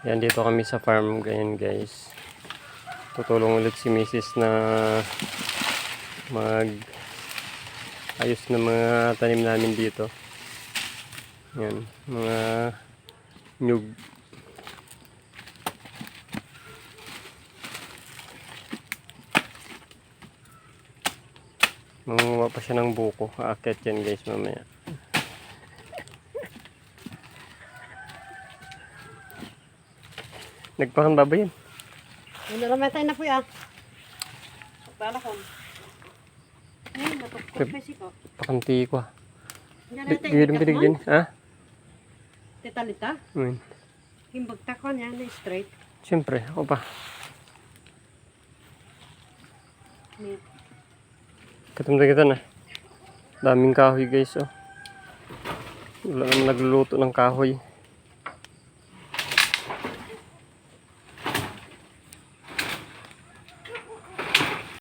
Yan, dito kami sa farm. Ganyan guys. Tutulong ulit si Mrs. na mag ayos na mga tanim namin dito. Yan, mga nyug. Mangunguha pa siya ng buko. Aakyat yan guys mamaya. Nagpakan ba yan? Ano naman tayo na po ya? Para ko. Ay, natukot pa si ko. Pakanti ko. Gawin Bilig din. Ha? Tetalita? Himbagta ko niya na straight. Siyempre, ako pa. Katumda kita na. Daming kahoy guys, oh. Wala naman nagluluto ng kahoy.